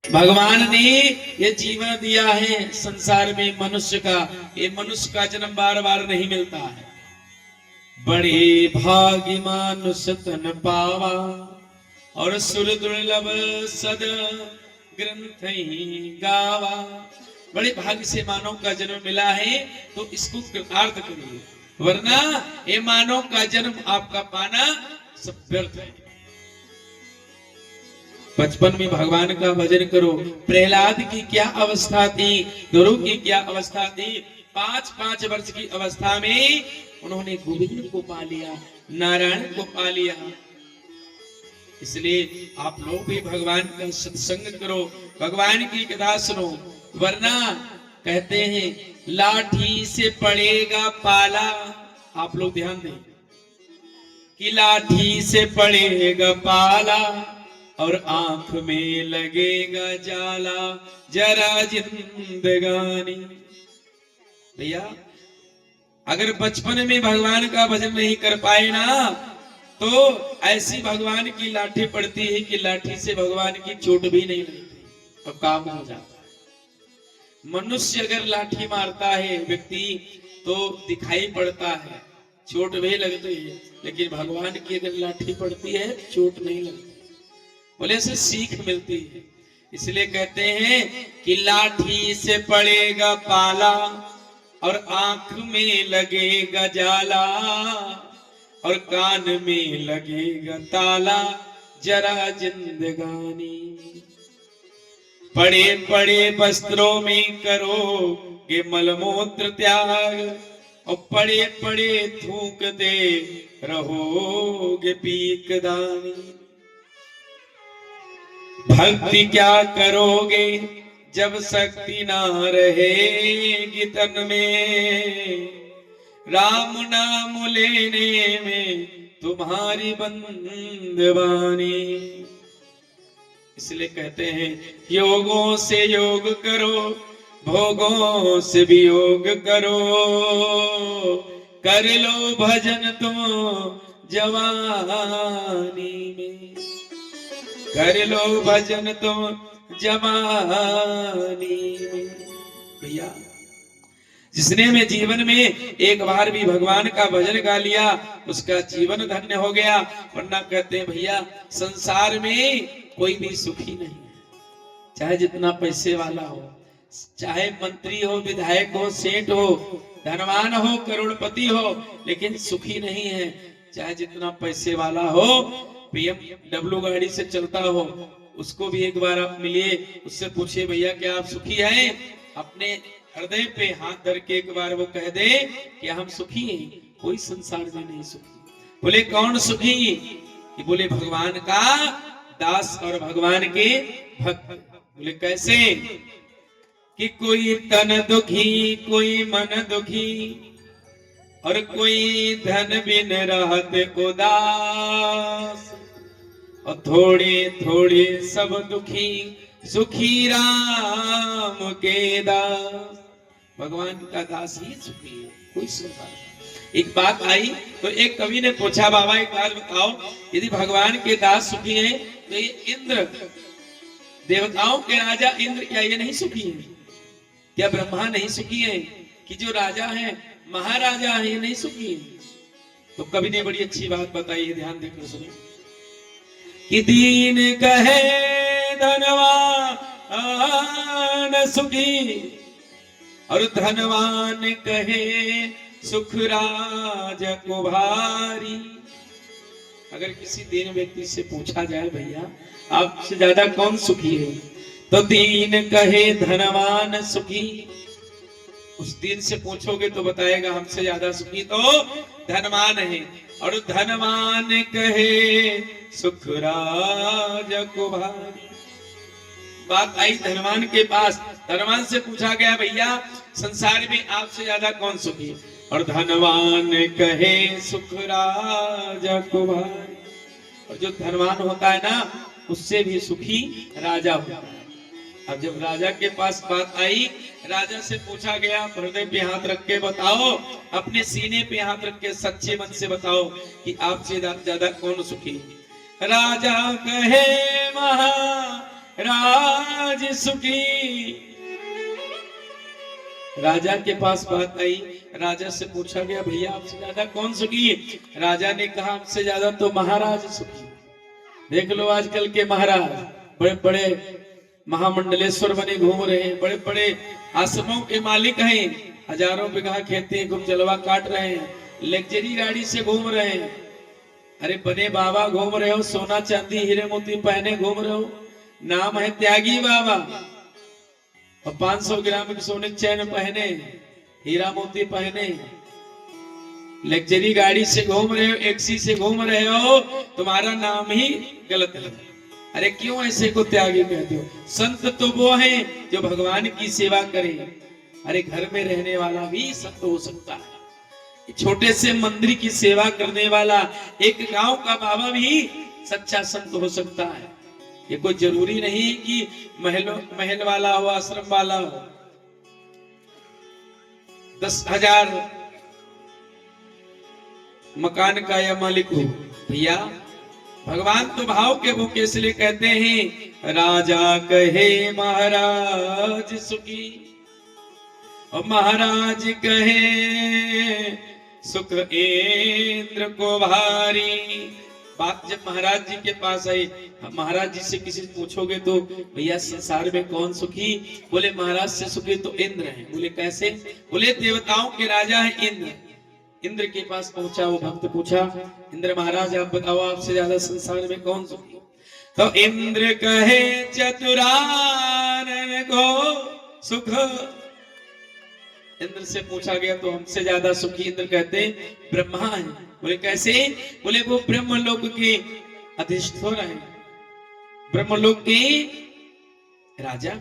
भगवान ने ये जीवन दिया है संसार में मनुष्य का। ये मनुष्य का जन्म बार बार नहीं मिलता है। बड़े भाग्य मानुष तन पावा और सुर दुर्लभ सद ग्रंथ ही गावा। बड़े भाग्य से मानव का जन्म मिला है, तो इसको कृतार्थ करिए, वरना ये मानव का जन्म आपका पाना सब व्यर्थ है। बचपन में भगवान का भजन करो। प्रहलाद की क्या अवस्था थी, ध्रुव की क्या अवस्था थी। 5-5 वर्ष की अवस्था में उन्होंने गोविंद को पा लिया, नारायण को पा लिया। इसलिए आप लोग भी भगवान का सत्संग करो, भगवान की कथा सुनो, वरना कहते हैं लाठी से पड़ेगा पाला। आप लोग ध्यान दें कि लाठी से पड़ेगा पाला और आंख में लगेगा जाला, जरा जिंदगानी। भैया अगर बचपन में भगवान का भजन नहीं कर पाए ना, तो ऐसी भगवान की लाठी पड़ती है कि लाठी से भगवान की चोट भी नहीं लगती और काम हो जाता है। मनुष्य अगर लाठी मारता है व्यक्ति तो दिखाई पड़ता है, चोट भी लगती है, लेकिन भगवान की अगर लाठी पड़ती है चोट नहीं लगती। बोले से सीख मिलती है। इसलिए कहते हैं कि लाठी से पड़ेगा पाला और आंख में लगेगा जाला और कान में लगेगा ताला, जरा जिंदगानी। पड़े पड़े वस्त्रों में करोगे मलमूत्र त्याग और पड़े पड़े थूक दे रहोगे पीकदानी। भक्ति क्या करोगे जब शक्ति ना रहेगी तन में, राम नाम लेने में तुम्हारी बंदवानी। इसलिए कहते हैं योगों से योग करो, भोगों से भी योग करो, कर लो भजन तुम जवानी में, कर लो भजन तुम जवानी में। भैया जिसने में जीवन में एक बार भी भगवान का भजन गा लिया उसका जीवन धन्य हो गया। वरना कहते हैं भैया संसार में कोई भी सुखी नहीं है, चाहे जितना पैसे वाला हो, चाहे मंत्री हो, विधायक हो, सेठ हो, धनवान हो, करोड़पति हो, लेकिन सुखी नहीं है। चाहे जितना पैसे वाला हो, BMW गाड़ी से चलता हो, उसको भी एक बार आप मिलिए, उससे पूछिए भैया क्या आप सुखी हैं? अपने हृदय पे हाथ धर के एक बार वो कह दे कि हम सुखी हैं। कोई संसार में नहीं सुखी। बोले कौन सुखी? कि बोले भगवान का दास और भगवान के भक्त। बोले कैसे? कि कोई तन दुखी, कोई मन दुखी और कोई धन बिन रहत उदास और थोड़े थोड़े सब दुखी, सुखी राम के दास। भगवान का दास ही सुखी है, कोई सुखा नहीं। एक बात आई तो एक कवि ने पूछा बाबा एक बात बताओ, यदि भगवान के दास सुखी हैं तो ये इंद्र, देवताओं के राजा इंद्र, क्या ये नहीं सुखी है? क्या ब्रह्मा नहीं सुखी है? कि जो राजा है, महाराजा है, ये नहीं सुखी है? तो कवि ने बड़ी अच्छी बात बताई है, ध्यान देकर सुनिए। कि दीन कहे धनवान सुखी और धनवान कहे सुख राज को भारी। अगर किसी दीन व्यक्ति से पूछा जाए भैया आपसे ज्यादा कौन सुखी है, तो दीन कहे धनवान सुखी। उस दीन से पूछोगे तो बताएगा हमसे ज्यादा सुखी तो धनवान है। और धनवान कहे सुख राज को भारी। बात आई धनवान के पास, धनवान से पूछा गया भैया संसार में आपसे ज्यादा कौन सुखी है? और धनवान कहे सुख राजा को भारी। और जो धनवान होता है ना उससे भी सुखी राजा होता है। अब जब राजा के पास बात आई, राजा से पूछा गया हृदय पे हाथ रख के बताओ, अपने सीने पे हाथ रख के सच्चे मन से बताओ कि आपसे ज्यादा कौन सुखी? राजा कहे महा राज सुखी। राजा के पास बात आई, राजा से पूछा गया भैया आपसे ज्यादा कौन सुखी? राजा ने कहा हमसे ज्यादा तो महाराज सुखी। देख लो आजकल के महाराज बड़े बड़े महामंडलेश्वर बने घूम रहे हैं, बड़े बड़े आश्रमों के मालिक हैं, हजारों बीघा खेती खूब जलवा काट रहे हैं, लग्जरी गाड़ी से घूम रहे हैं। अरे बने बाबा घूम रहे हो, सोना चांदी हीरे मोती पहने घूम रहे हो, नाम है त्यागी बाबा। और 500 ग्राम के सोने चैन पहने, हीरा मोती पहने, लग्जरी गाड़ी से घूम रहे हो, एक्सी से घूम रहे हो, तुम्हारा नाम ही गलत है। अरे क्यों ऐसे को त्यागी कहते हो? संत तो वो है जो भगवान की सेवा करे। अरे घर में रहने वाला भी संत हो सकता है, छोटे से मंदिर की सेवा करने वाला एक गांव का बाबा भी सच्चा संत हो सकता है। ये कोई जरूरी नहीं कि महल वाला हो, आश्रम वाला हो, 10,000 मकान का या मालिक हो। भैया भगवान तो भाव के भूखे, इसलिए कहते हैं राजा कहे महाराज सुखी, और महाराज कहे सुख इंद्र को भारी। बात जब महाराज जी के पास आई, महाराज जी से किसी पूछोगे तो भैया संसार में कौन सुखी? बोले महाराज से सुखी तो इंद्र है। बोले कैसे? बोले देवताओं के राजा है इंद्र। इंद्र के पास पहुंचा वो भक्त, पूछा इंद्र महाराज आप बताओ आपसे ज्यादा संसार में कौन सुखी? तो इंद्र कहे चतुरानन को सुख। इंद्र से पूछा गया तो हमसे ज्यादा सुखी इंद्र कहते ब्रह्मा है। बोले कैसे? बोले वो ब्रह्मलोक के अधिष्ठान है, ब्रह्मलोक के राजा।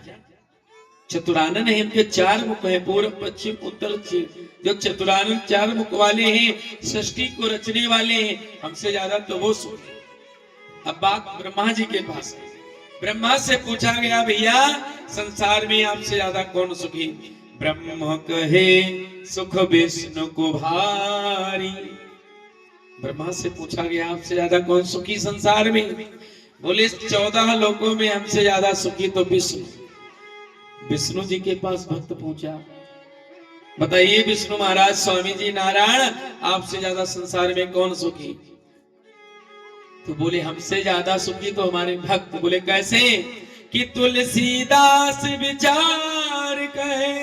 चतुरानन है, इनके 4 मुख है, पूर्व पश्चिम उत्तर दक्षिण। जो चतुरानन 4 मुख वाले हैं, सृष्टि को रचने वाले हैं, हमसे ज्यादा तो वो सुखी। अब बात ब्रह्मा जी के पास है। ब्रह्मा से पूछा गया भैया संसार में आपसे ज्यादा कौन सुखी? ब्रह्म कहे सुख विष्णु को भारी। ब्रह्मा से पूछा गया आपसे ज्यादा कौन सुखी संसार में? बोले 14 लोकों में हमसे ज्यादा सुखी तो विष्णु। विष्णु जी के पास भक्त पहुंचा, बताइए विष्णु महाराज स्वामी जी नारायण आपसे ज्यादा संसार में कौन सुखी? तो बोले हमसे ज्यादा सुखी तो हमारे भक्त। बोले कैसे? कि तुलसीदास विचार कहे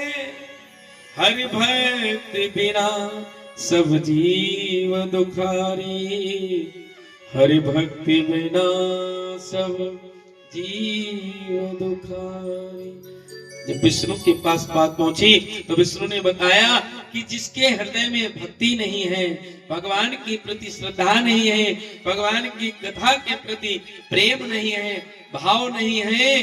हरि भक्त बिना सब जीव दुखारी, हरि भक्ति बिना सब जीव दुखारी। जब विष्णु के पास बात पहुंची तो विष्णु ने बताया कि जिसके हृदय में भक्ति नहीं है, भगवान के प्रति श्रद्धा नहीं है, भगवान की कथा के प्रति प्रेम नहीं है, भाव नहीं है,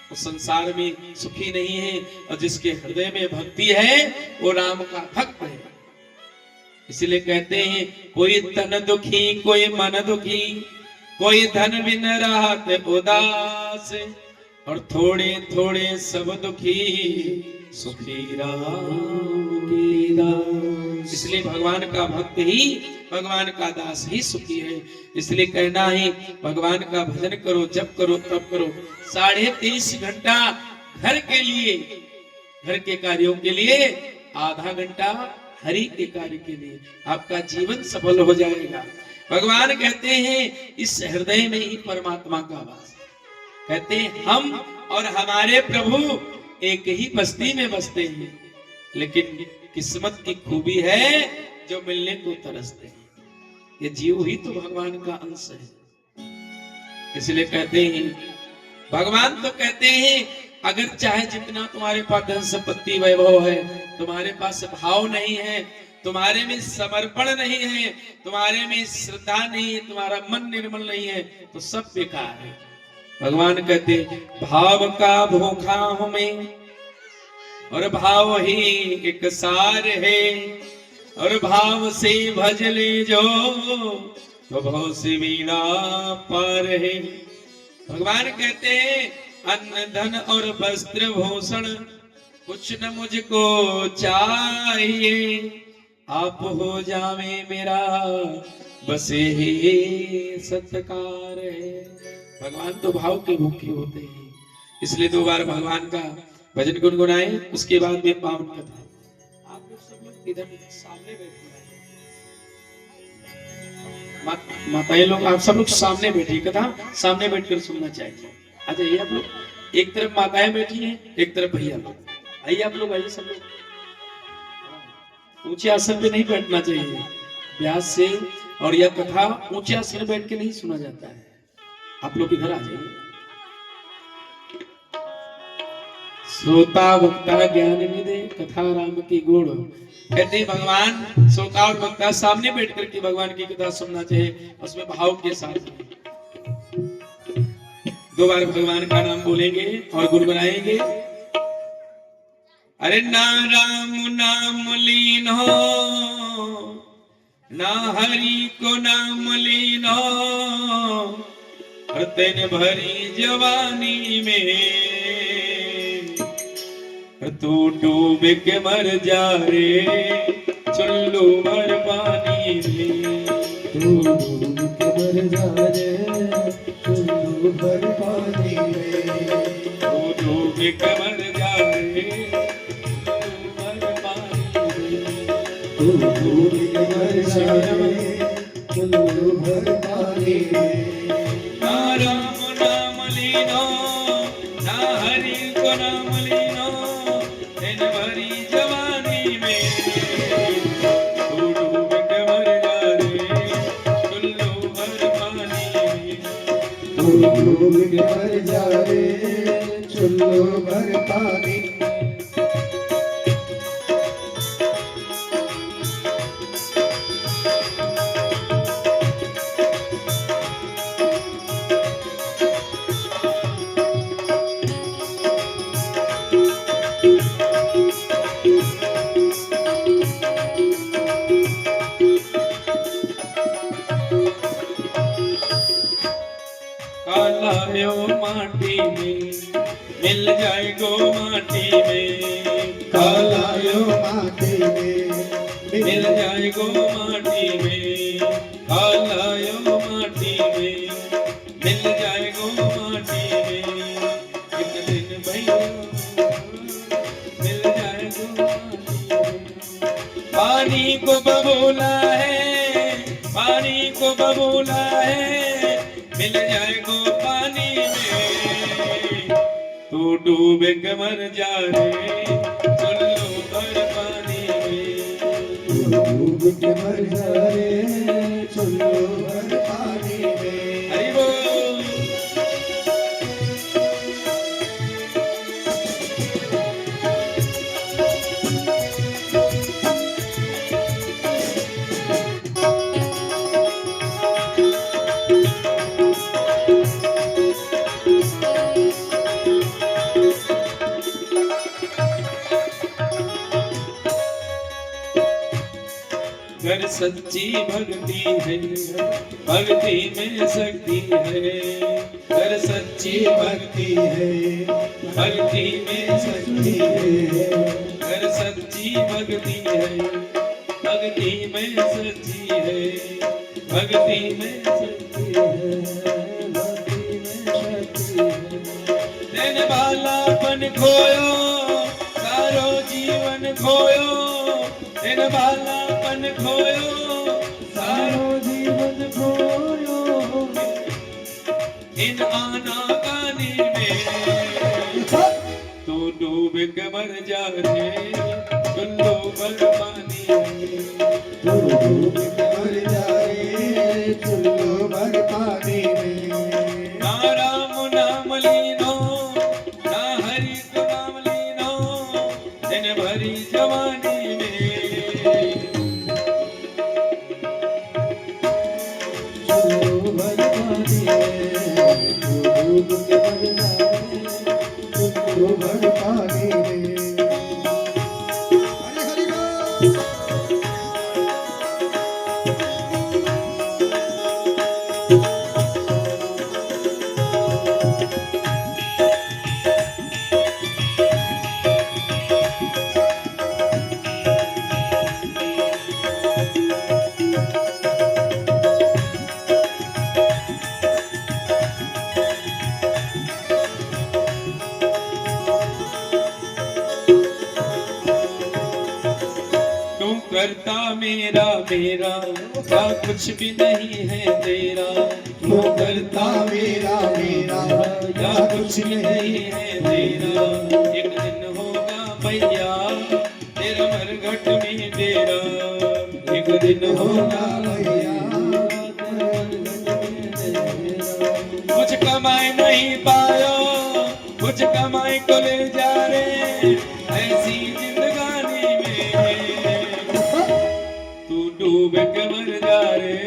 वो संसार में सुखी नहीं है। और जिसके हृदय में भक्ति है वो राम का भक्त है। इसलिए कहते हैं कोई तन दुखी कोई मन दुखी, कोई धन बिन रहत उदास, और थोड़े थोड़े सब दुखी सुखी राम की दास। इसलिए भगवान का भक्त ही, भगवान का दास ही सुखी है। इसलिए कहना है भगवान का भजन करो, जप करो, तप करो। 23.5 घंटा घर के लिए, घर के कार्यों के लिए, आधा घंटा हरि के कार्य के लिए, आपका जीवन सफल हो जाएगा। भगवान कहते हैं इस हृदय में ही परमात्मा का वास। कहते हैं हम और हमारे प्रभु एक ही बस्ती में बसते हैं, लेकिन किस्मत की खूबी है जो मिलने को तरसते हैं। ये जीव ही तो भगवान का अंश है। इसलिए कहते हैं भगवान तो कहते हैं अगर चाहे जितना तुम्हारे पास धन संपत्ति वैभव है, तुम्हारे पास भाव नहीं है, तुम्हारे में समर्पण नहीं है, तुम्हारे में श्रद्धा नहीं है, तुम्हारा मन निर्मल नहीं है, तो सब बेकार है। भगवान कहते भाव का भूखा हूं मैं, और भाव ही एक सार है, और भाव से भज ले जो तो भाव से वीणा पार है। भगवान कहते अन्न धन और वस्त्र भूषण कुछ न मुझको चाहिए, आप हो जावे मेरा बसे ही सत्कार है। भगवान तो भाव के भूखे होते हैं, इसलिए 2 बार भगवान का भजन गुनगुनाए, उसके बाद में पावन कथा। आप लोग सब लोग इधर सामने बैठे, माताएं लोग आप सब लोग सामने बैठिए, कथा सामने बैठकर सुनना चाहिए। आ जाइए आप लोग, एक तरफ माताएं बैठी हैं, एक तरफ भैया लोग। आइए आप लोग, आइए सब लोग। ऊंचे आसन पे नहीं बैठना चाहिए व्यास से, और यह कथा ऊंचे आसन बैठ के नहीं सुना जाता है। आप लोग इधर आ जाइए। श्रोता वक्ता ज्ञान निधे कथा राम की गुण, कहते भगवान श्रोता और वक्ता सामने बैठ करके भगवान की कथा सुनना चाहिए, उसमें भाव के साथ। 2 बार भगवान का नाम बोलेंगे और गुनगुनाएंगे। अरे ना राम नाम लीन हो, ना हरि को नाम लीन हो, तेन भरी जवानी में तू डूब के मर जा रे चुल्लू भर पानी में। तू डूब के मर जा रे चुल्लू भर पानी में। तू डूब के मर जा रे चुल्लू भर पानी में। तू डूब के मर जा रे चुल्लू भर पानी में। ना राम नाम लीनो, ना हरि को नाम लीनो, तेन भरी जवानी में तू डूब के मर जा रे चुल्लू भर पानी में। तू डूब के मर जा रे चुल्लू भर पानी में। कालायो माटी में मिल जाए गो माटी में। कालायो माटी में मिल जाए गो माटी में। कालायो माटी में मिल जाए गो माटी में। एक दिन भैया मिल जाए गो माटी में। पानी को बबूला है, पानी को बबूला है, मिल जाए गो पानी में तू डूब के मर जा रे चुल्लू भर पानी में। तू डूब के मर जा रे चुल्लू भर पानी में। हरि बोल। अगर सच्ची भक्ति है भक्ति में शक्ति है। अगर सच्ची भक्ति है भक्ति में शक्ति है। अगर सच्ची भक्ति है भक्ति में सच्ची है। भक्ति में शक्ति है, भक्ति में शक्ति है। देने वालापन खोयो सारो जीवन खोयो। देने वालापन खोयो सारो जीवन खोयो। इन आनाकानी में तू डूब के मर जा रे चुल्लू भर पानी में। तू डूब के मर जा रे चुल्लू भर पानी में। ना राम नाम लीनो, ना हरि को नाम लीनो, दिन भरी जवानी में चुल्लू भर पानी में। तू डूब के मर जा रे चुल्लू भर पानी में। हरि हरि बोल। करता मेरा मेरा क्या कुछ भी नहीं है तेरा, जो करता मेरा मेरा क्या कुछ भी नहीं है तेरा। एक दिन होगा भैया तेरा मरघट में डेरा, एक दिन होगा भैया कुछ कमाई नहीं पायो, कुछ कमाई को ले जा रे ऐसी जिंदगानी में, तू डूब के मर जा रे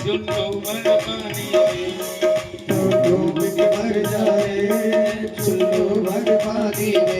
जो मर पानी में, तो डूब के मर जाए चुल्लू भर पानी में।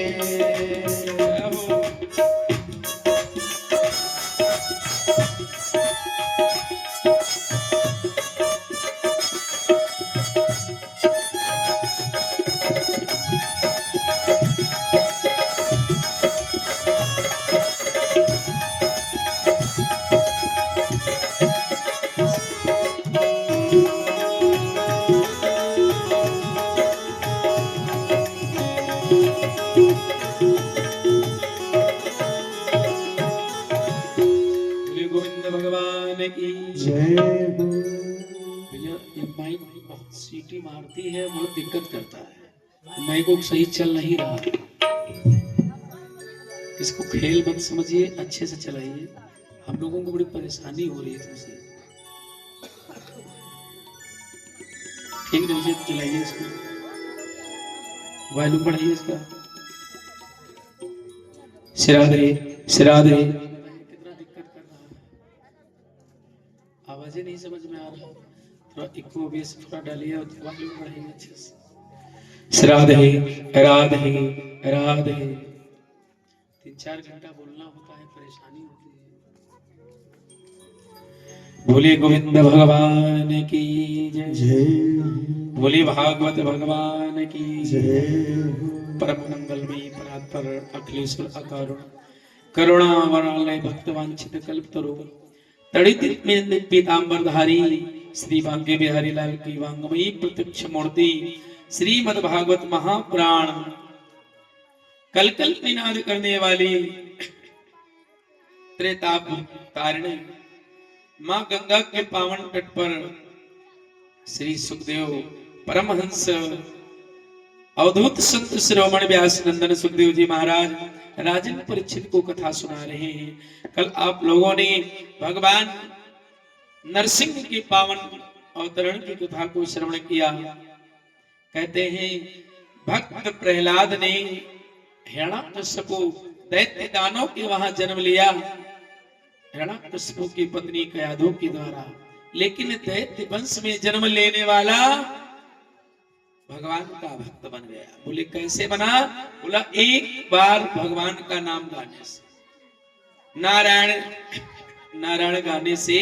गोविंद भगवान की जय हो। भैया ये माइक बहुत सीटी मारती है, बहुत दिक्कत करता है, माइक को सही चल नहीं रहा। इसको खेल मत समझिए, अच्छे से चलाइए, हम लोगों को बड़ी परेशानी हो रही है तुमसे। ठीक ढंग से चलाइए इसको, वॉल्यूम बढ़ाइए इसका। श्राद्धे श्राद्धे कितना दिक्कत कर रहा है, आवाजें नहीं समझ में आ रहा, थोड़ा इको बेस थोड़ा डालिए और वॉल्यूम बढ़ाइए अच्छे से। श्राद्धे राधे राधे 3-4 घंटा बोलना होता है, परेशानी होती है। बोले गोविंद भगवान की जय, जय बोले भागवत भगवान की जय परम मंगल में परात्पर अखिलेश्वर अकारुण करुणा वरालय भक्तवांछित कल्पतरु तड़ित पीतांबर धारी श्री भाग्य बिहारी लाल की वांगमयी प्रत्यक्ष मूर्ति श्रीमद् भागवत महापुराण कल कल निनाद करने वाली त्रेताप तारिणी मां गंगा के पावन तट पर श्री सुखदेव परमहंस अवधूत संत श्रोमण व्यास नंदन सुखदेव जी महाराज राजन परीक्षित को कथा सुना रहे हैं। कल आप लोगों ने भगवान नरसिंह के पावन अवतरण की कथा को श्रवण किया। कहते हैं भक्त प्रहलाद ने हिरण्याकश्यप दैत्य दानव के वहां जन्म लिया, हिरण्याकश्यप की पत्नी कयाधु के द्वारा, लेकिन दैत्य वंश में जन्म लेने वाला भगवान का भक्त बन गया। बोले कैसे बना? बोला एक बार भगवान का नाम गाने से, नारायण नारायण गाने से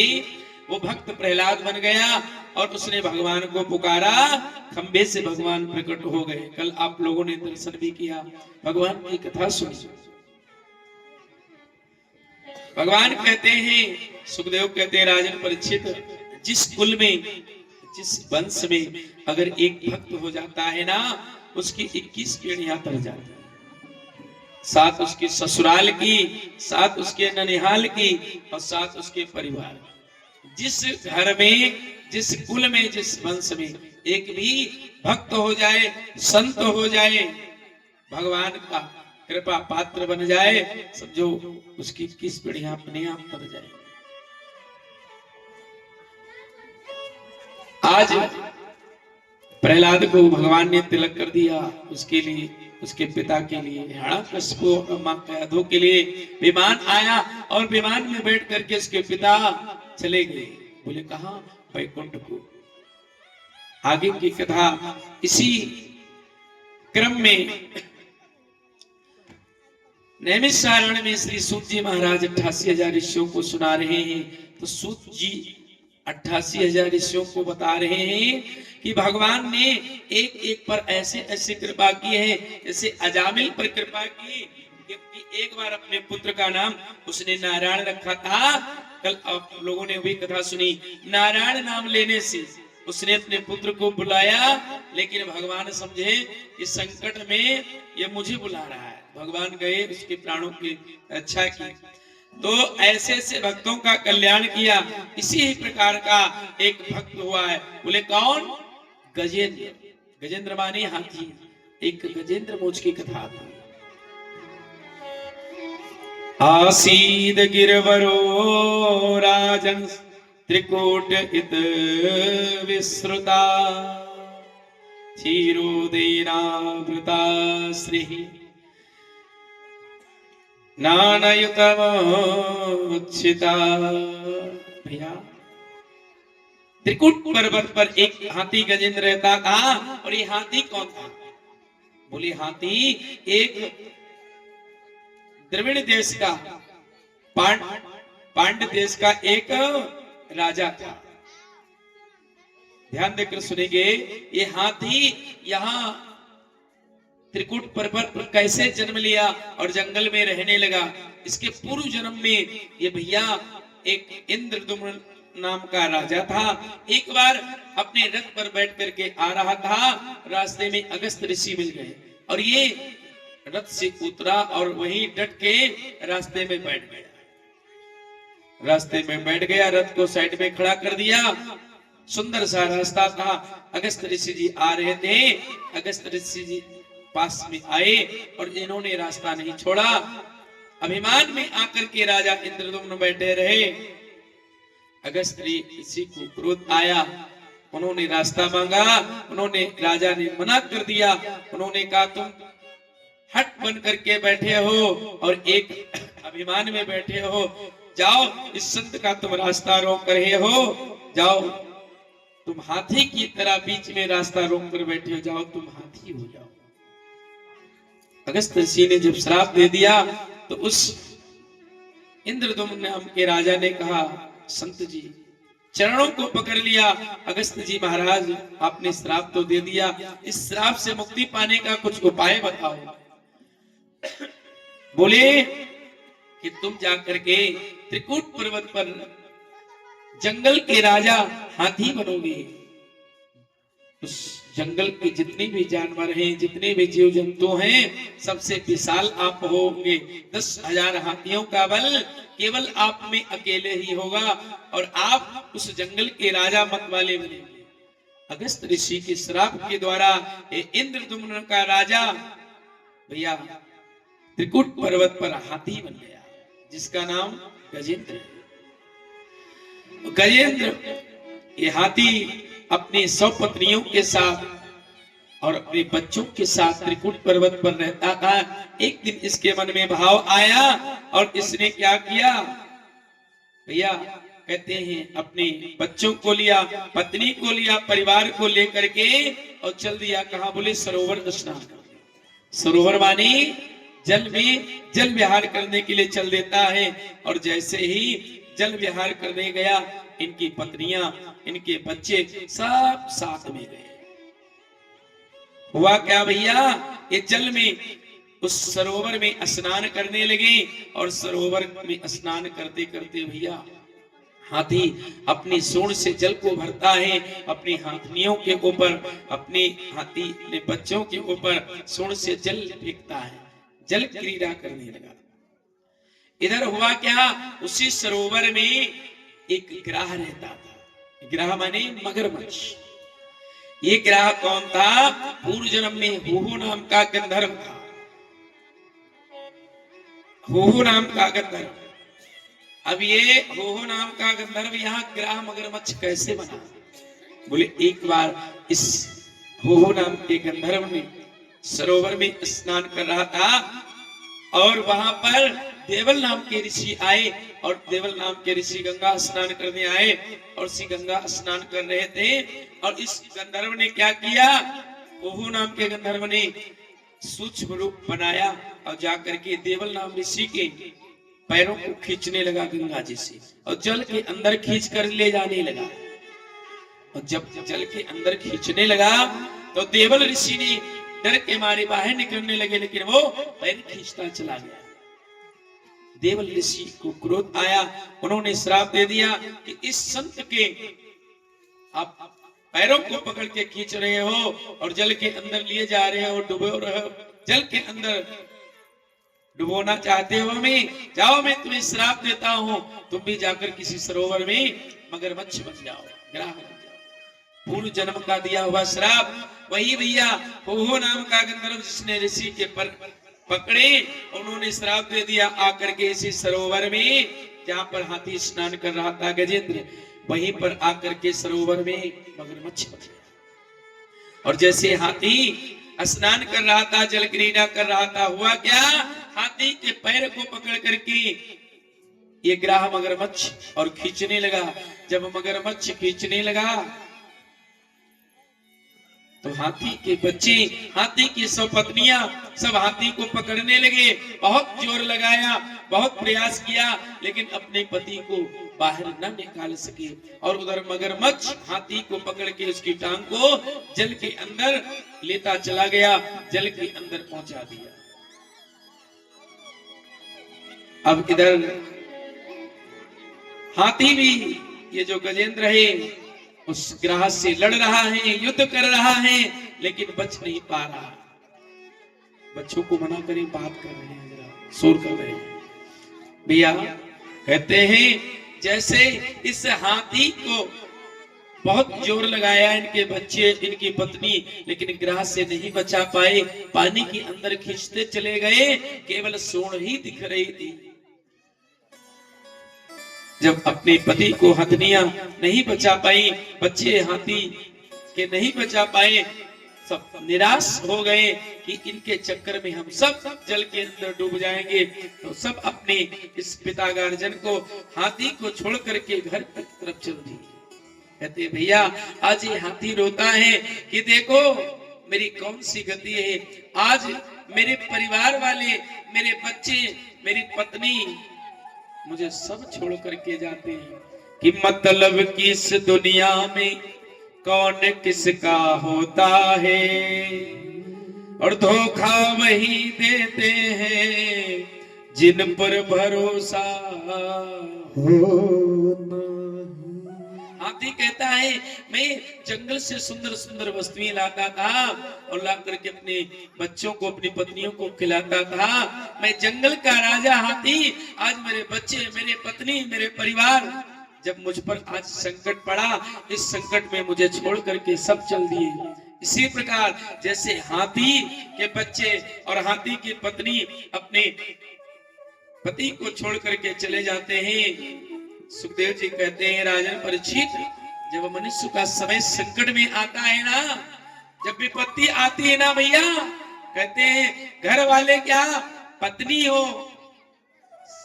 वो भक्त प्रहलाद बन गया और उसने भगवान को पुकारा, खंबे से भगवान प्रकट हो गए। कल आप लोगों ने दर्शन भी किया, भगवान की कथा सुनी। भगवान कहते हैं, सुखदेव कहते हैं राजन परीक्षित, जिस कुल में जिस वंश में अगर एक भक्त हो जाता है ना, उसकी 21 पीढ़ियां तर जाती है, 7 उसके ससुराल की, 7 उसके ननिहाल की और 7 उसके परिवार। जिस घर में, जिस कुल में, जिस वंश में एक भी भक्त हो जाए, संत हो जाए, भगवान का कृपा पात्र बन जाए, समझो उसकी 21 पीढ़ियां अपने आप तर जाए। आज प्रहलाद को भगवान ने तिलक कर दिया, उसके लिए, उसके पिता के लिए, हिरण्याकश्यप और मां कयाधु के लिए विमान आया और विमान में बैठ करके उसके पिता चले गए। बोले कहां? वैकुंठ को। आगे की कथा इसी क्रम में नैमिषारण्य में श्री सूत जी महाराज 88,000 ऋषियों को सुना रहे हैं। तो सूत जी 88,000 ऋषियों को बता रहे हैं कि भगवान ने एक एक पर ऐसे ऐसे कृपा की है, जैसे अजामिल पर कृपा की कि एक बार अपने पुत्र का नाम उसने नारायण रखा था। कल आप लोगों ने भी कथा सुनी, नारायण नाम लेने से उसने अपने पुत्र को बुलाया, लेकिन भगवान समझे इस संकट में ये मुझे बुला रहा है। भगवान गए, उसके प्राणों की रक्षा की। तो ऐसे ऐसे भक्तों का कल्याण किया। इसी ही प्रकार का एक भक्त हुआ है। बोले कौन? गजेंद्र। गजेंद्र माने हाथी। एक गजेंद्र मोक्ष की कथा थी। आसीद गिरवरो राजन त्रिकूट इत विश्रुता क्षीरोदेनावृता श्री नानयुतमोच्छिता। भैया त्रिकुट पर्वत पर एक हाथी गजेंद्र रहता था। और ये हाथी कौन था? बोले हाथी एक द्रविड़ देश का पांड देश का एक राजा था। ध्यान देकर सुनेंगे। ये हाथी यहाँ त्रिकुट पर्वत पर कैसे जन्म लिया और जंगल में रहने लगा। इसके पूर्व जन्म में ये भैया एक इंद्रदुम्न नाम का राजा था। एक बार अपने रथ पर बैठ करके आ रहा था। रास्ते में अगस्त ऋषि मिल गए और ये रथ से उतरा और वहीं डट के रास्ते में बैठ गया। रास्ते में बैठ गया, रथ को साइड में खड़ा कर दिया। सुंदर सा रास्ता था। अगस्त ऋषि जी आ रहे थे। अगस्त ऋषि जी पास में आए और इन्होंने रास्ता नहीं छोड़ा। अभिमान में आकर के राजा इंद्रदुम्न बैठे रहे। अगस्त ऋषि को क्रोध आया। उन्होंने रास्ता मांगा। उन्होंने राजा ने मना कर दिया। उन्होंने कहा तुम हट बन करके बैठे हो और एक अभिमान में बैठे हो। जाओ, इस संत का तुम रास्ता रोक रहे हो। जाओ, तुम हाथी की तरह बीच में रास्ता रोक कर बैठे हो। जाओ, तुम हाथी हो जाओ। अगस्त ऋषि ने जब श्राप दे दिया तो उस इंद्रदुम्न नाम के राजा ने कहा संत जी, चरणों को पकड़ लिया। अगस्त जी महाराज, आपने श्राप तो दे दिया, इस श्राप से मुक्ति पाने का कुछ उपाय बताओ। बोले कि तुम जाकर के त्रिकूट पर्वत पर जंगल के राजा हाथी बनोगे। उस जंगल के जितने भी जानवर हैं, जितने भी जीव जंतु हैं, सबसे विशाल आप होंगे। 10,000 हाथियों का बल केवल आप में अकेले ही होगा और आप उस जंगल के राजा मत वाले बनेंगे। अगस्त ऋषि के श्राप के द्वारा इंद्रदुम्न का राजा भैया त्रिकुट पर्वत पर हाथी बन गया, जिसका नाम गजेंद्र है। गजेंद्र ये हाथी अपनी 100 पत्नियों के साथ और अपने बच्चों के साथ त्रिकुट पर्वत पर रहता था। एक दिन इसके मन में भाव आया और इसने क्या किया भैया, कहते हैं अपने बच्चों को लिया, पत्नी को लिया, परिवार को लेकर के और चल दिया। कहा? बोले सरोवर स्नान करने। सरोवर माने जल में जल विहार करने के लिए चल देता है। और जैसे ही जल विहार करने गया, इनकी पत्नियां, इनके बच्चे सब साथ में गए। हुआ क्या भैया, ये जल में उस सरोवर में स्नान करने लगे। और सरोवर में स्नान करते करते भैया हाथी अपनी सूंड से जल को भरता है, अपनी हाथनियों के ऊपर, अपने हाथी ने बच्चों के ऊपर सूंड से जल फेंकता है, जल क्रीड़ा करने लगा। इधर हुआ क्या, उसी सरोवर में एक ग्राह रहता था। ग्राह माने मगरमच्छ। ये ग्राह कौन था? पूर्व जन्म में हुहु नाम का गंधर्व था। हुहु नाम का गंधर्व। अब ये हुहु नाम का गंधर्व यहाँ ग्राह मगरमच्छ कैसे बना? बोले एक बार इस हुहु नाम के गंधर्व ने सरोवर में स्नान कर रहा था और वहां पर देवल नाम के ऋषि आए। और देवल नाम के ऋषि गंगा स्नान करने आए और श्री गंगा स्नान कर रहे थे। और इस गंधर्व ने क्या किया, हुहु नाम के गंधर्व ने सूक्ष्म रूप बनाया और जाकर के देवल नाम ऋषि के पैरों को खींचने लगा गंगा जी से और जल के अंदर खींच कर ले जाने लगा। और जब जल के अंदर खींचने लगा तो देवल ऋषि ने डर के मारे बाहर निकलने लगे, लेकिन वो पैर खींचता चला गया। देवल ऋषि को क्रोध आया। उन्होंने श्राप दे दिया कि इस संत के आप पैरों को पकड़ के खींच रहे हो और जल के अंदर लिए जा रहे हो, डुबो रहे हो, जल के अंदर डुबोना चाहते हो हमें, जाओ मैं तुम्हें श्राप देता हूं, तुम भी जाकर किसी सरोवर में मगरमच्छ बन जाओ, ग्राह बन जाओ। पूर्व जन्म का दिया हुआ श्राप वही भैया हो नाम का गंधर्व जिसने ऋषि के पर पकड़े, उन्होंने श्राप दे दिया आकर के इसी सरोवर में जहां पर हाथी स्नान कर रहा था गजेंद्र, वहीं पर आकर के सरोवर में मगरमच्छ बन गया। और जैसे हाथी स्नान कर रहा था, जल क्रीड़ा कर रहा था, हुआ क्या, हाथी के पैर को पकड़ करके ये ग्राह मगरमच्छ और खींचने लगा। जब मगरमच्छ खींचने लगा तो हाथी के बच्चे, हाथी की सब पत्नियां सब हाथी को पकड़ने लगे। बहुत जोर लगाया, बहुत प्रयास किया, लेकिन अपने पति को बाहर न निकाल सके। और उधर मगरमच्छ हाथी को पकड़ के उसकी टांग को जल के अंदर लेता चला गया, जल के अंदर पहुंचा दिया। अब इधर हाथी भी ये जो गजेंद्र है उस ग्राह से लड़ रहा है, युद्ध कर रहा है, लेकिन बच नहीं पा रहा। बच्चों को मना करें, बात कर रहे हैं, जरा शोर कर रहे हैं भैया। कहते हैं जैसे इस हाथी को बहुत जोर लगाया इनके बच्चे, इनकी पत्नी, लेकिन ग्राह से नहीं बचा पाए, पानी के अंदर खींचते चले गए, केवल सूंड ही दिख रही थी। जब अपने पति को हथनियां नहीं बचा पाई, बच्चे हाथी के नहीं बचा पाए, सब निराश हो गए कि इनके चक्कर में हम सब जल के अंदर डूब जाएंगे। तो सब अपने इस पिता गार्जन को, हाथी को छोड़ करके घर की तरफ चल दिए। कहते भैया आज ये हाथी रोता है कि देखो मेरी कौन सी गति है, आज मेरे परिवार वाले, मेरे बच्चे, मेरी पत्नी मुझे सब छोड़ करके जाते हैं कि मतलब कि इस दुनिया में कौन किसका होता है, और धोखा वही देते हैं जिन पर भरोसा होना। हाथी कहता है मैं जंगल से सुंदर सुंदर वस्तुएं लाता था और ला करके अपने बच्चों को, अपनी पत्नियों को खिलाता था। मैं जंगल का राजा हाथी, आज मेरे बच्चे, मेरे पत्नी, मेरे परिवार, जब मुझ पर आज संकट पड़ा, इस संकट में मुझे छोड़ करके सब चल दिए। इसी प्रकार जैसे हाथी के बच्चे और हाथी की पत्नी अपने पति को छोड़ करके चले जाते हैं, सुखदेव जी कहते हैं राजन परीक्षित, जब मनुष्य का समय संकट में आता है ना, जब विपत्ति आती है ना भैया, कहते हैं घर वाले क्या, पत्नी हो,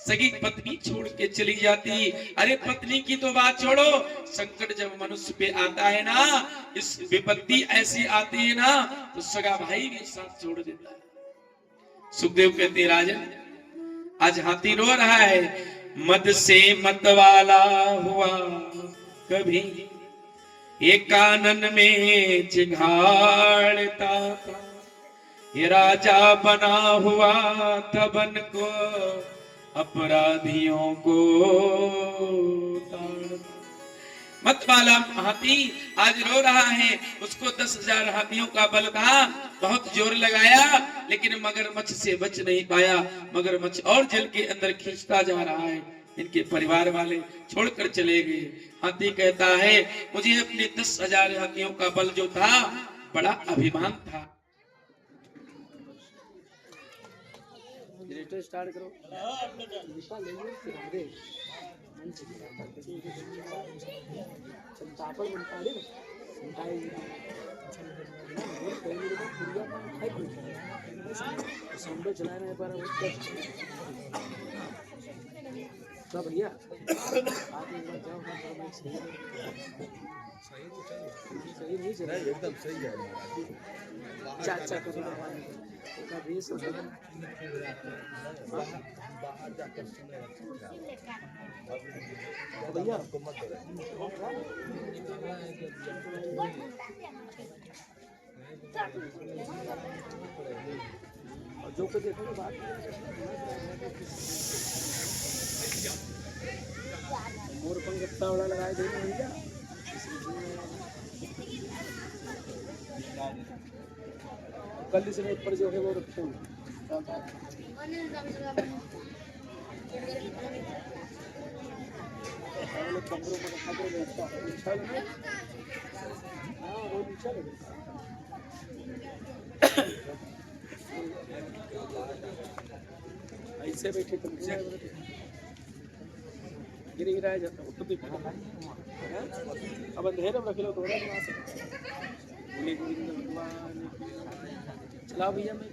सगी पत्नी छोड़ के चली जाती। अरे पत्नी की तो बात छोड़ो, संकट जब मनुष्य पे आता है ना, इस विपत्ति ऐसी आती है ना, तो सगा भाई भी साथ छोड़ देता है। सुखदेव कहते हैं राजन आज हाथी रो रहा है, मद से मतवाला हुआ कभी, एक कानन में चिघाड़ता था, ये राजा बना हुआ तबन को अपराधियों को ताड़ता। मतवाला हाथी आज रो रहा है, उसको 10,000 हाथियों का बल था, बहुत जोर लगाया, लेकिन मगरमच्छ से बच नहीं पाया। मगरमच्छ और जल के अंदर खींचता जा रहा है, इनके परिवार वाले छोड़कर चले गए। हाथी कहता है मुझे अपने 10,000 हाथियों का बल जो था बड़ा अभिमान था। स्टार्ट करो। भैया सही नहीं चला, एकदम सही है। चाचा का भैया जो को देखो बात मोर पंगत्ता वाला लगाए देना भैया। कल से पर जो है वो रखे ऐसे बैठे तुम गिरा जाता तो भी अब अंधेरे में रख लो थोड़ा चलाओ भैया मैं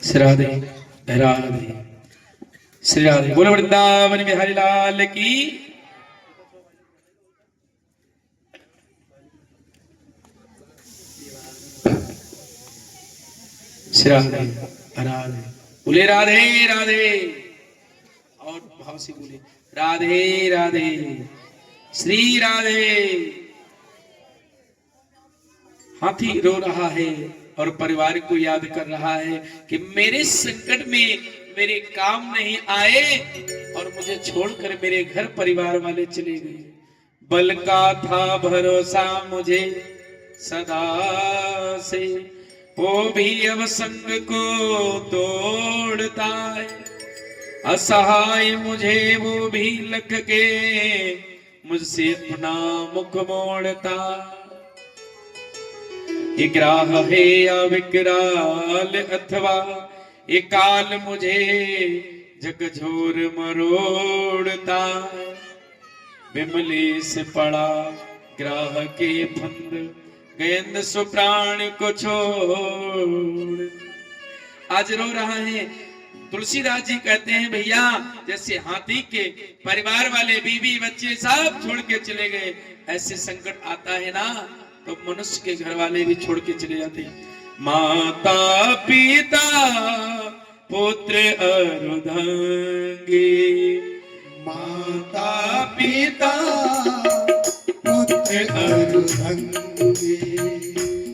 श्री राधे राधे श्री राधे बोलो वृंदावन बिहारी लाल की। श्री राधे राधे बोले राधे राधे और भाव से बोले राधे राधे श्री राधे। हाथी रो रहा है और परिवार को याद कर रहा है कि मेरे संकट में मेरे काम नहीं आए और मुझे छोड़कर मेरे घर परिवार वाले चले गए। बल का था भरोसा मुझे सदा से, वो भी अब संग को तोड़ता है। असहाय मुझे वो भी लग के मुझसे अपना मुख मोड़ता। ये ग्राह है या विकराल अथवा ये काल मुझे झकझोर मरोड़ता। विमले से पड़ा ग्राह के फंद गेंद सुप्राण को छोड़। आज रो रहा है। तुलसीदास जी कहते हैं भैया जैसे हाथी के परिवार वाले बीवी बच्चे सब छोड़ के चले गए, ऐसे संकट आता है ना तो मनुष्य के घर वाले भी छोड़ के चले जाते हैं। माता पिता पुत्र अर्धांगी, माता पिता पुत्र अर्धांगी,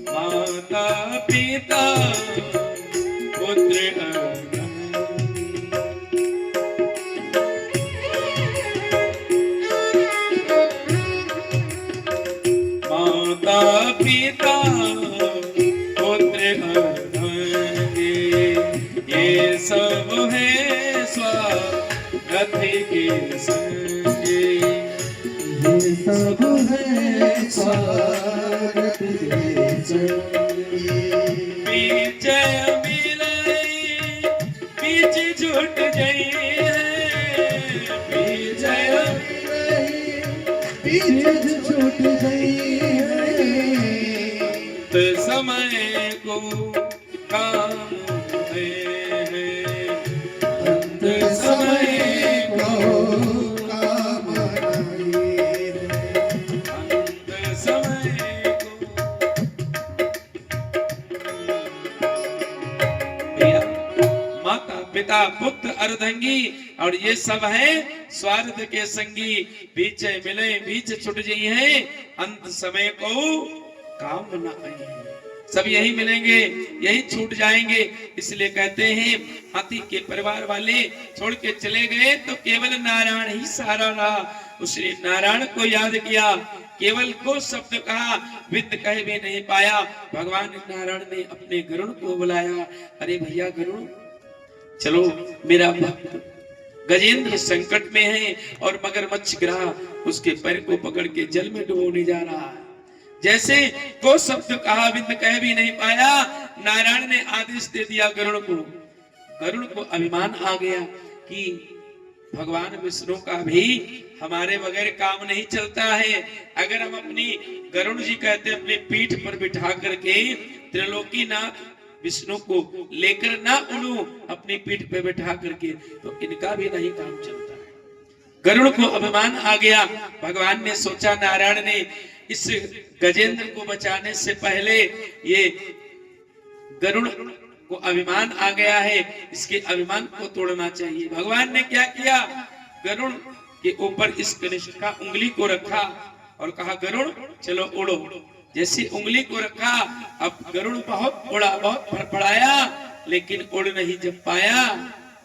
माता पिता पुत्र अर्धांगी। माता पिता पुत्र अर्धांगी, ये सब है स्वागत के संगे। ये सब है स्वागत के संगे। बीच मिले बीच छूट गई बीच बीच छूट गई तो समय को काम है। अंत समय को काम आए। अंत समय को माता पिता पुत्र अर्धांगी और ये सब है स्वार्थ के संगी। बीच मिले बीच छुट गई है अंत समय को काम न आए। सब यही मिलेंगे यही छूट जाएंगे। इसलिए कहते हैं हाथी के परिवार वाले छोड़ के चले गए तो केवल नारायण ही सहारा रहा। उसने नारायण को याद किया, केवल को शब्द कहा, विद कह भी नहीं पाया। भगवान नारायण ने अपने गरुड़ को बुलाया। अरे भैया गरुड़ चलो, मेरा भक्त गजेंद्र संकट में है और मगरमच्छ ग्रह उसके पैर को पकड़ के जल में डुबोने जा रहा है। जैसे को शब्द कहा, विद कह भी नहीं पाया, नारायण ने आदेश दे दिया गरुड़ को। गरुड़ को अभिमान आ गया कि भगवान विष्णु का भी हमारे बगैर काम नहीं चलता है। अगर हम अपनी गरुड़ जी कहते अपनी पीठ पर बिठा करके त्रिलोकीनाथ विष्णु को लेकर ना उड़ूं अपनी पीठ पे बैठा करके, तो इनका भी नहीं काम चलता है। गरुड़ को अभिमान आ गया। भगवान ने सोचा, नारायण ने इस गजेंद्र को बचाने से पहले ये गरुड़ को अभिमान आ गया है, इसके अभिमान को तोड़ना चाहिए। भगवान ने क्या किया, गरुड़ के ऊपर इस कनिष्ठ का उंगली को रखा और कहा, गरुड़ चलो उड़ो। जैसे उंगली को रखा, अब गरुड़ बहुत उड़ा, बहुत फड़फड़ाया, लेकिन उड़ नहीं जब पाया,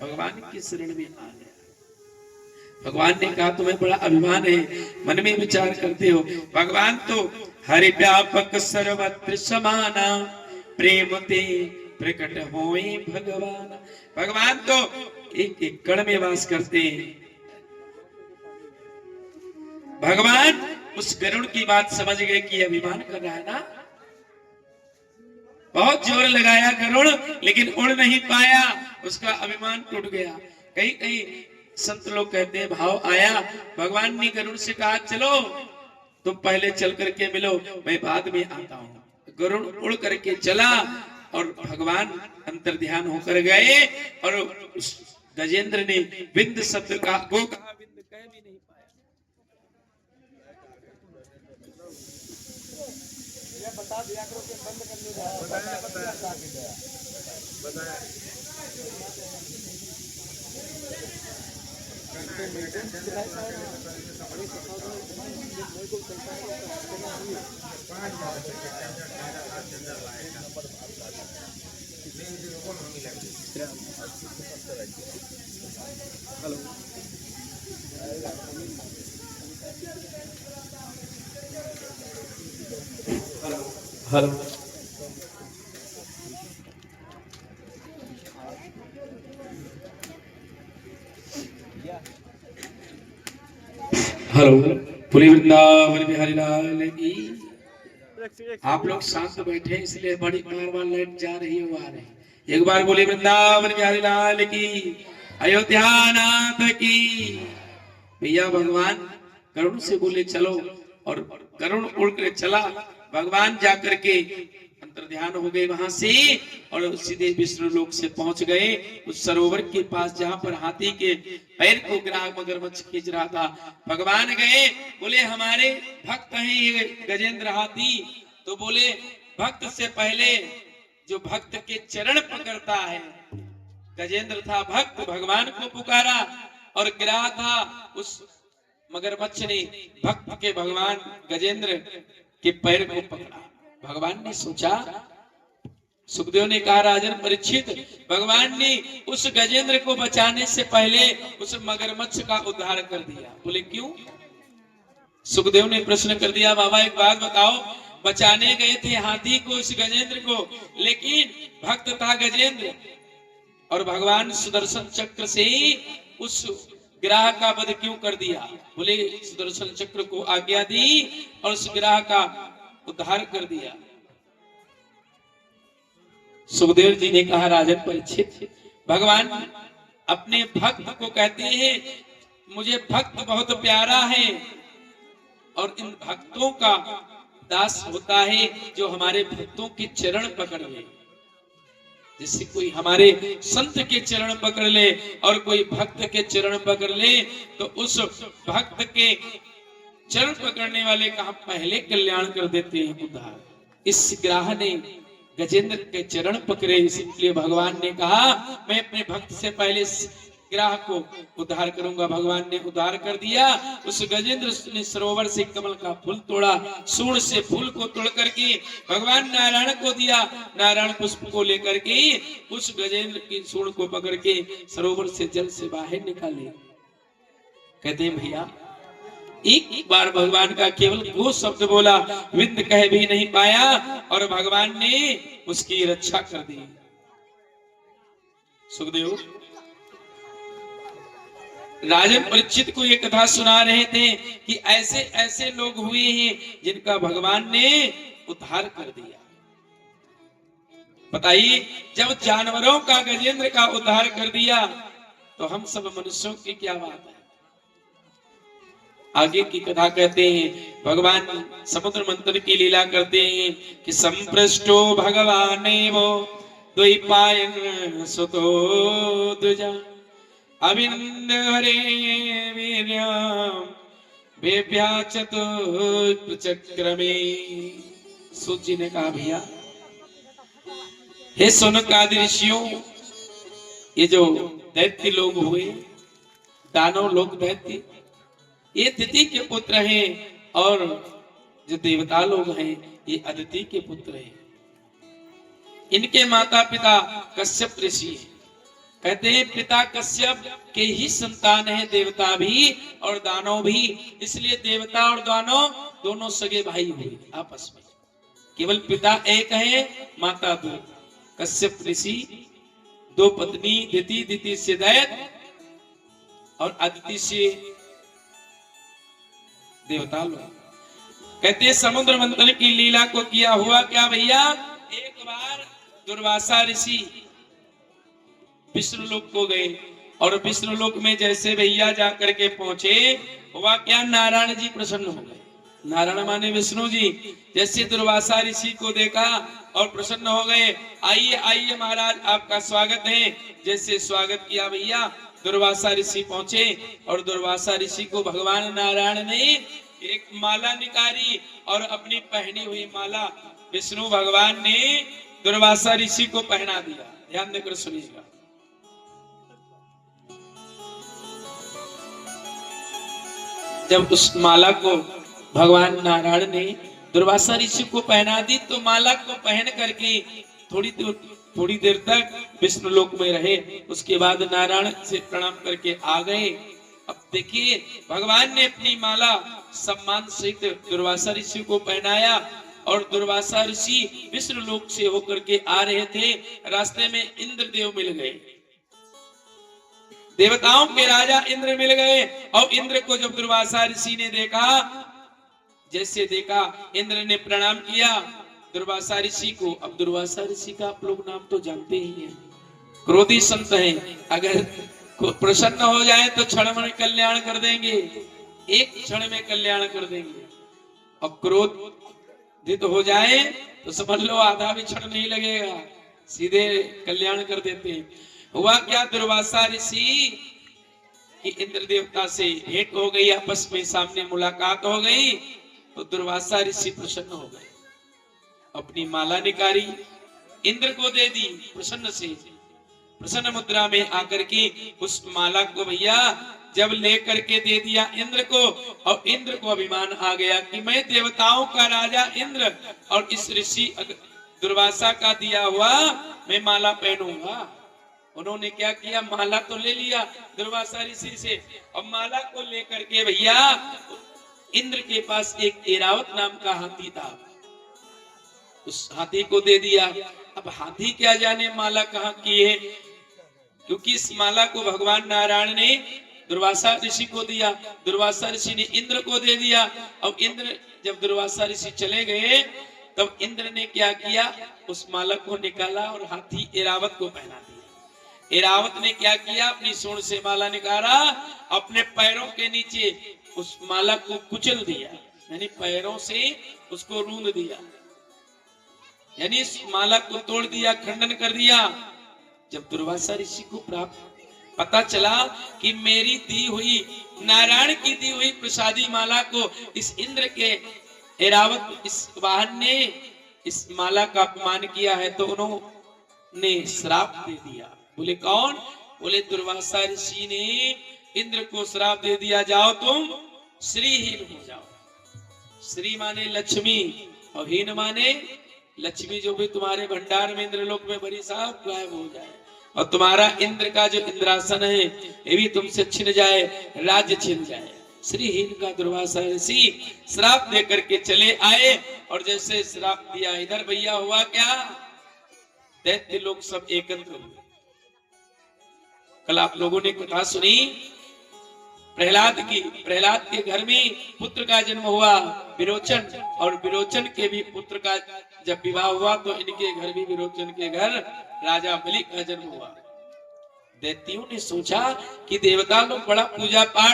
भगवान की शरण में आ गया। भगवान ने कहा, तुम्हें बड़ा अभिमान है, मन में विचार करते हो। भगवान तो हरि व्यापक सर्वत्र समाना, प्रेम ते प्रकट होए भगवान। भगवान तो एक एक कण में वास करते हैं। भगवान उस गरुड़ की बात समझ गए कि अभिमान कर रहा है ना। बहुत जोर लगाया गरुड़, लेकिन उड़ नहीं पाया, उसका अभिमान टूट गया। कहीं कहीं संत लोग कहते हैं, भाव आया, भगवान ने गरुड़ से कहा, चलो तुम पहले चल करके मिलो, मैं बाद में आता हूं। गरुड़ उड़ करके चला और भगवान अंतर ध्यान होकर गए और उस गजेंद्र ने बिंद शब्द का गो कहा, बिंद कह भी नहीं पाया। ये बता दिया करो कि बंद करने जा बताया हेलो हेलो, पुरी वृंदावन बिहारी लाल की। आप लोग शांत बैठे इसलिए बड़ी बार लाइट जा रही है, वो आ रही। एक बार बोले वृंदावन बिहारी लाल की, अयोध्या नाथ की। भैया भगवान गरुड़ से बोले चलो, और गरुड़ उड़ कर चला। भगवान जाकर के अंतर ध्यान हो गए वहां से और सीधे विष्णु लोक से पहुंच गए उस सरोवर के पास जहां पर हाथी के पैर को गिरा मगरमच्छ खींच रहा था। भगवान गए, बोले हमारे भक्त हैं ये गजेंद्र हाथी। तो बोले भक्त से पहले जो भक्त के चरण पकड़ता है, गजेंद्र था भक्त, भगवान को पुकारा और गिरा था उस मगरमच्छ ने भक्त के भगवान गजेंद्र के पैर को पकड़ा। भगवान ने सोचा, सुखदेव ने कहा, राजन परीक्षित, भगवान ने उस गजेंद्र को बचाने से पहले उस मगरमच्छ का उद्धार कर दिया। बोले क्यों? सुखदेव ने प्रश्न कर दिया, बाबा एक बात बताओ, बचाने गए थे हाथी को, उस गजेंद्र को, लेकिन भक्त था गजेंद्र और भगवान सुदर्शन चक्र से ही उस ग्राह का वध क्यों कर दिया? बोले सुदर्शन चक्र को आज्ञा दी और उस ग्राह का उद्धार कर दिया। सुखदेव जी ने कहा, राजन परीक्षित, भगवान अपने भक्त को कहते हैं मुझे भक्त बहुत प्यारा है और इन भक्तों का दास होता है जो हमारे भक्तों के चरण पकड़ ले। जैसे कोई हमारे संत के चरण पकड़ ले और कोई भक्त के चरण पकड़ ले, तो उस भक्त के चरण पकड़ने वाले का हम पहले कल्याण कर देते हैं, उद्धार। इस ग्राह ने गजेंद्र के चरण पकड़े, इसलिए भगवान ने कहा मैं अपने भक्त से पहले ग्राह को उद्धार करूंगा। भगवान ने उद्धार कर दिया। उस गजेंद्र ने सरोवर से कमल का फूल तोड़ा, सूंड से फूल को तोड़ करके भगवान नारायण को दिया। नारायण पुष्प को लेकर के उस गजेंद्र की सूंड को पकड़ के सरोवर से जल से बाहर निकाले। कहते हैं भैया एक बार भगवान का केवल गो शब्द बोला, विंद कह भी नहीं पाया और भगवान ने उसकी रक्षा कर दी। सुखदेव राजन परीक्षित को ये कथा सुना रहे थे कि ऐसे ऐसे लोग हुए हैं जिनका भगवान ने उद्धार कर दिया। बताइए, जब जानवरों का गजेंद्र का उद्धार कर दिया तो हम सब मनुष्यों की क्या बात है। आगे की कथा कहते हैं, भगवान समुद्र मंथन की लीला करते हैं कि संप्रष्टो भगवान वो द्वैपायन सुतो द्विजा अविंद हरे वीर्यम बेव्याचतु चक्रमे। सूत जी ने कहा भैया हे सौनक आदि ऋषियों, ये जो दैत्य लोग हुए, दानव लोग दैत्य, ये तिथि के पुत्र हैं, और जो देवता लोग हैं ये अदिति के पुत्र हैं। इनके माता पिता कश्यप ऋषि हैं। कहते हैं पिता कश्यप के ही संतान है देवता भी और दानव भी, इसलिए देवता और दानव दोनों सगे भाई हुए आपस में। केवल पिता एक है, माता दो। कश्यप ऋषि दो पत्नी, दिति, दिति से दैत्य और अदिति से देवता लोग। कहते हैं समुद्र मंथन की लीला को किया हुआ क्या भैया, एक बार दुर्वासा ऋषि विष्णु लोक को गए, और विष्णु लोक में जैसे भैया जाकर के पहुंचे, हुआ क्या, नारायण जी प्रसन्न हो गए। नारायण माने विष्णु जी, जैसे दुर्वासा ऋषि को देखा और प्रसन्न हो गए। आइए आइए महाराज, आपका स्वागत है। जैसे स्वागत किया भैया, दुर्वासा ऋषि पहुंचे और दुर्वासा ऋषि को भगवान नारायण ने एक माला निकाली, और अपनी पहनी हुई माला विष्णु भगवान ने दुर्वासा ऋषि को पहना दिया। ध्यान देकर सुनिएगा। जब उस माला को भगवान नारायण ने दुर्वासा ऋषि को पहना दी, तो माला को पहन करके थोड़ी देर तक विष्णु लोक में रहे। उसके बाद नारायण से प्रणाम करके आ गए। अब देखिए भगवान ने अपनी माला सम्मान सहित दुर्वासा ऋषि को पहनाया, और दुर्वासा ऋषि विष्णु लोक से होकर के आ रहे थे। रास्ते में इंद्रदेव मिल गए, देवताओं के राजा इंद्र मिल गए। और इंद्र को जब दुर्वासा ऋषि ने देखा, जैसे देखा, इंद्र ने प्रणाम किया दुर्वासा ऋषि को। अब दुर्वासा ऋषि का आप लोग नाम तो जानते ही हैं, क्रोधी संत हैं। अगर प्रसन्न हो जाए तो क्षण में कल्याण कर देंगे, एक क्षण में कल्याण कर देंगे। और क्रोधित हो जाए तो समझ लो आधा भी क्षण नहीं लगेगा, सीधे कल्याण कर देते हैं। हुआ क्या, दुर्वासा ऋषि की इंद्र देवता से भेंट हो गई, आपस में सामने मुलाकात हो गई। तो दुर्वासा ऋषि प्रसन्न हो गए, अपनी माला निकाली, इंद्र को दे दी। प्रसन्न मुद्रा में आकर के उस माला को भैया जब लेकर के दे दिया इंद्र को, और इंद्र को अभिमान आ गया कि मैं देवताओं का राजा इंद्र और इस ऋषि दुर्वासा का दिया हुआ मैं माला पहनूंगा। उन्होंने क्या किया, माला तो ले लिया दुर्वासा ऋषि से, और माला को लेकर के भैया इंद्र के पास एक ऐरावत नाम का हाथी था, उस हाथी को दे दिया। अब हाथी क्या जाने माला कहाँ की है, क्योंकि इस माला को भगवान नारायण ने दुर्वासा ऋषि को दिया, दुर्वासा ऋषि ने इंद्र को दे दिया। और इंद्र जब दुर्वासा ऋषि चले गए, तब इंद्र ने क्या किया, उस माला को निकाला और हाथी ऐरावत को पहना दिया। ऐरावत ने क्या किया, अपनी सूंड से माला निकाला, अपने पैरों के नीचे उस माला को कुचल दिया, यानी पैरों से उसको रूंद दिया, यानी इस माला को तोड़ दिया, खंडन कर दिया। जब दुर्वासा ऋषि को पता चला कि मेरी दी हुई, नारायण की दी हुई प्रसादी माला को इस इंद्र के ऐरावत, इस वाहन ने इस माला का अपमान किया है, तो उन्होंने श्राप दे दिया। बोले कौन, बोले दुर्वासा ऋषि ने इंद्र को श्राप दे दिया, जाओ तुम श्रीहीन हो जाओ। श्री माने लक्ष्मी और हीन माने लक्ष्मी, जो भी तुम्हारे भंडार में इंद्रलोक में भरी सब गायब हो जाए, और तुम्हारा इंद्र का जो इंद्रासन है ये भी तुमसे छिन जाए, राज्य छिन जाए। श्रीहीन का दुर्वासा ऋषि श्राप दे करके चले आए, और जैसे श्राप दिया इधर भैया हुआ क्या, दैत्य लोग सब एकत्र हुए। कल आप लोगों ने कथा सुनी प्रहलाद की, प्रहलाद के घर में पुत्र का जन्म हुआ विरोचन, और विरोचन के भी पुत्र का जब विवाह हुआ तो इनके घर भी, विरोचन के घर राजा बलि का जन्म हुआ। दैत्यों ने सोचा कि देवता लोग बड़ा पूजा पाठ